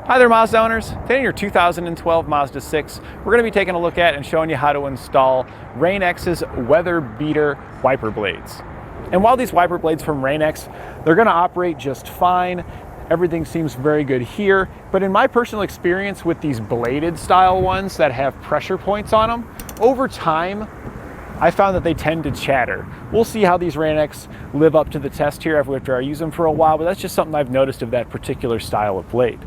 Hi there, Mazda owners. Today in your 2012 Mazda 6, we're going to be taking a look at and showing you how to install Rain-X's Weatherbeater wiper blades. And while these wiper blades from Rain-X, they're going to operate just fine. Everything seems very good here, but in my personal experience with these bladed style ones that have pressure points on them, over time, I found that they tend to chatter. We'll see how these Rain-X live up to the test here after I use them for a while, but that's just something I've noticed of that particular style of blade.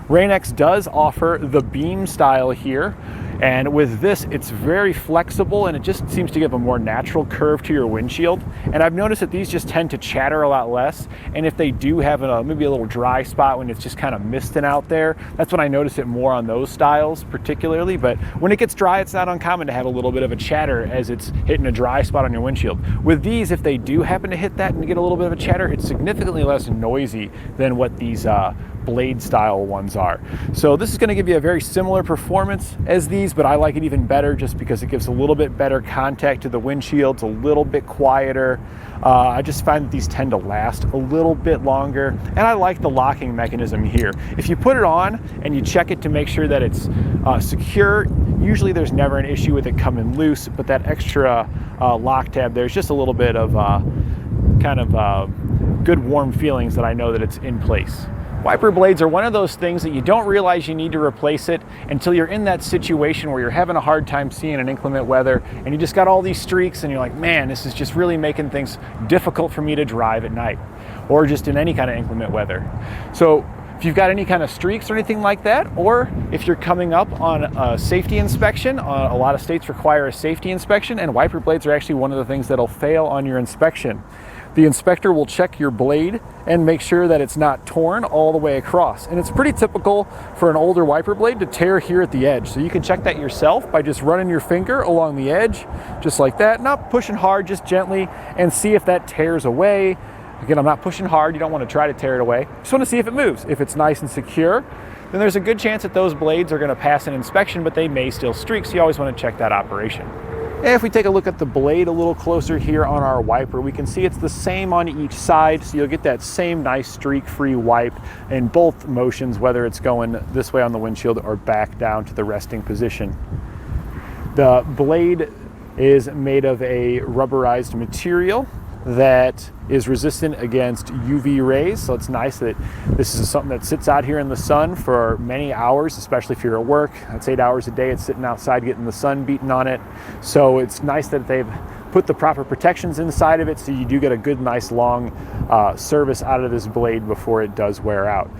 Rain-X does offer the beam style here, and with this, it's very flexible and it just seems to give a more natural curve to your windshield. And I've noticed that these just tend to chatter a lot less, and if they do have maybe a little dry spot when it's just kind of misting out there, that's when I notice it more on those styles particularly. But when it gets dry, it's not uncommon to have a little bit of a chatter as it's hitting a dry spot on your windshield. With these, if they do happen to hit that and get a little bit of a chatter, it's significantly less noisy than what these blade style ones are. So this is going to give you a very similar performance as these, but I like it even better just because it gives a little bit better contact to the windshield. It's a little bit quieter. I just find that these tend to last a little bit longer, and I like the locking mechanism here. If you put it on and you check it to make sure that it's secure, usually there's never an issue with it coming loose, but that extra lock tab, there's just a little bit of good warm feelings that I know that it's in place. Wiper blades are one of those things that you don't realize you need to replace it until you're in that situation where you're having a hard time seeing in inclement weather and you just got all these streaks and you're like, man, this is just really making things difficult for me to drive at night or just in any kind of inclement weather. So if you've got any kind of streaks or anything like that, or if you're coming up on a safety inspection, a lot of states require a safety inspection, and wiper blades are actually one of the things that'll fail on your inspection. The inspector will check your blade and make sure that it's not torn all the way across. And it's pretty typical for an older wiper blade to tear here at the edge. So you can check that yourself by just running your finger along the edge, just like that, not pushing hard, just gently, and see if that tears away. Again, I'm not pushing hard. You don't want to try to tear it away. Just want to see if it moves. If it's nice and secure, then there's a good chance that those blades are going to pass an inspection, but they may still streak. So you always want to check that operation. And if we take a look at the blade a little closer here on our wiper, we can see it's the same on each side. So you'll get that same nice streak-free wipe in both motions, whether it's going this way on the windshield or back down to the resting position. The blade is made of a rubberized material that is resistant against UV rays. So it's nice that this is something that sits out here in the sun for many hours, especially if you're at work. That's 8 hours a day. It's sitting outside getting the sun beaten on it. So it's nice that they've put the proper protections inside of it so you do get a good, nice, long service out of this blade before it does wear out.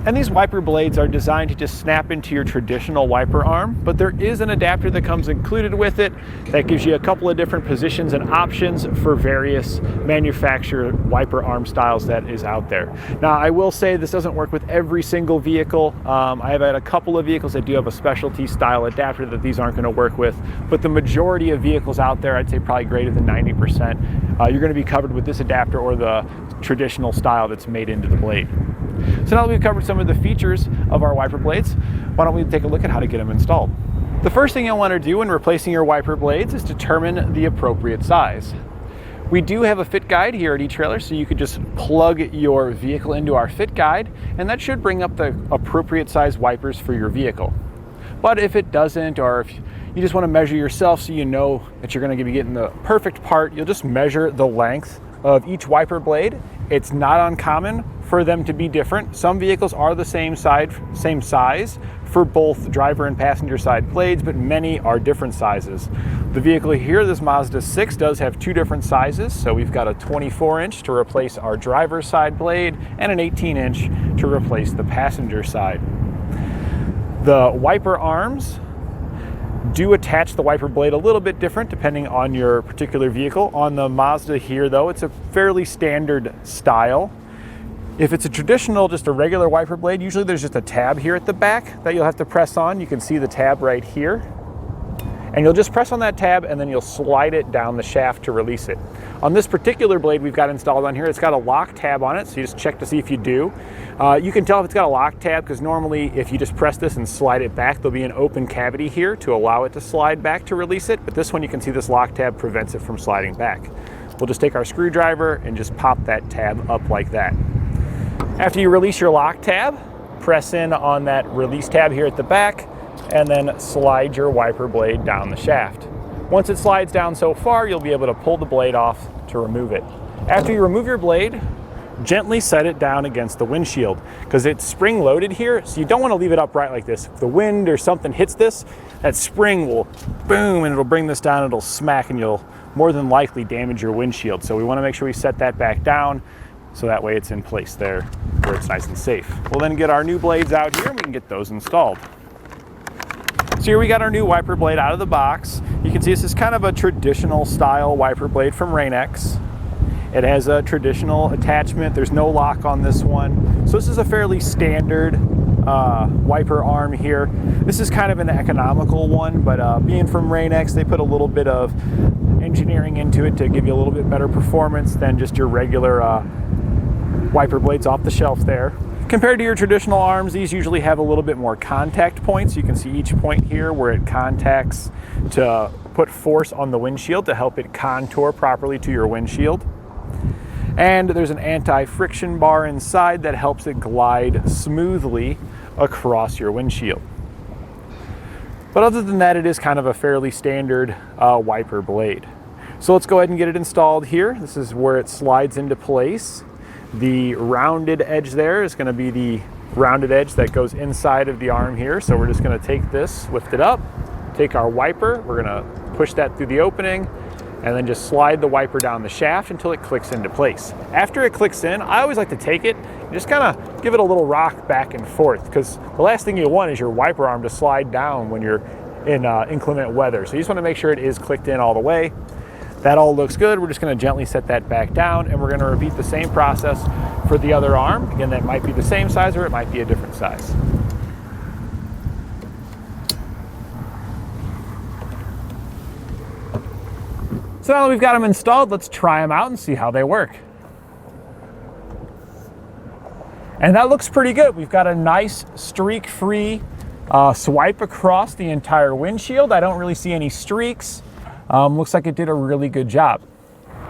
And these wiper blades are designed to just snap into your traditional wiper arm, but there is an adapter that comes included with it that gives you a couple of different positions and options for various manufacturer wiper arm styles that is out there. Now, I will say this doesn't work with every single vehicle. I have had a couple of vehicles that do have a specialty style adapter that these aren't going to work with, but the majority of vehicles out there, I'd say probably greater than 90%, you're going to be covered with this adapter or the traditional style that's made into the blade. So now that we've covered some of the features of our wiper blades, why don't we take a look at how to get them installed. The first thing you'll want to do when replacing your wiper blades is determine the appropriate size. We do have a fit guide here at eTrailer, so you could just plug your vehicle into our fit guide, and that should bring up the appropriate size wipers for your vehicle. But if it doesn't, or if you just want to measure yourself so you know that you're going to be getting the perfect part, you'll just measure the length of each wiper blade. It's not uncommon for them to be different. Some vehicles are the same size for both driver and passenger side blades, but many are different sizes. The vehicle here, this Mazda 6, does have two different sizes. So we've got a 24-inch to replace our driver's side blade and an 18-inch to replace the passenger side. The wiper arms do attach the wiper blade a little bit different depending on your particular vehicle. On the Mazda here though, it's a fairly standard style. If it's a traditional, just a regular wiper blade, usually there's just a tab here at the back that you'll have to press on. You can see the tab right here. And you'll just press on that tab and then you'll slide it down the shaft to release it. On this particular blade we've got installed on here, it's got a lock tab on it, so you just check to see if you do. You can tell if it's got a lock tab because normally if you just press this and slide it back, there'll be an open cavity here to allow it to slide back to release it, but this one you can see this lock tab prevents it from sliding back. We'll just take our screwdriver and just pop that tab up like that. After you release your lock tab, press in on that release tab here at the back, and then slide your wiper blade down the shaft. Once it slides down so far, you'll be able to pull the blade off to remove it. After you remove your blade, gently set it down against the windshield because it's spring loaded here, so you don't want to leave it upright like this. If the wind or something hits this, that spring will boom and it'll bring this down, it'll smack, and you'll more than likely damage your windshield. So we want to make sure we set that back down so that way it's in place there where it's nice and safe. We'll then get our new blades out here and we can get those installed. So here we got our new wiper blade out of the box. You can see this is kind of a traditional style wiper blade from Rain-X. It has a traditional attachment. There's no lock on this one. So this is a fairly standard wiper arm here. This is kind of an economical one, but being from Rain-X, they put a little bit of engineering into it to give you a little bit better performance than just your regular wiper blades off the shelf there. Compared to your traditional arms, these usually have a little bit more contact points. You can see each point here where it contacts to put force on the windshield to help it contour properly to your windshield. And there's an anti-friction bar inside that helps it glide smoothly across your windshield. But other than that, it is kind of a fairly standard wiper blade. So let's go ahead and get it installed here. This is where it slides into place. The rounded edge there is going to be the rounded edge that goes inside of the arm here. So we're just going to take this, lift it up, take our wiper, we're going to push that through the opening, and then just slide the wiper down the shaft until it clicks into place. After it clicks in, I always like to take it and just kind of give it a little rock back and forth, because the last thing you want is your wiper arm to slide down when you're in inclement weather. So you just want to make sure it is clicked in all the way. That all looks good. We're just going to gently set that back down, and we're going to repeat the same process for the other arm. Again, that might be the same size or it might be a different size. So now that we've got them installed, let's try them out and see how they work. And that looks pretty good. We've got a nice streak-free swipe across the entire windshield. I don't really see any streaks. Looks like it did a really good job.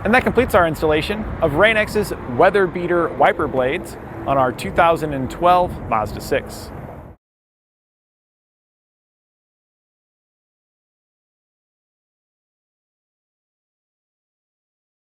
And that completes our installation of Rain-X's Weatherbeater wiper blades on our 2012 Mazda 6.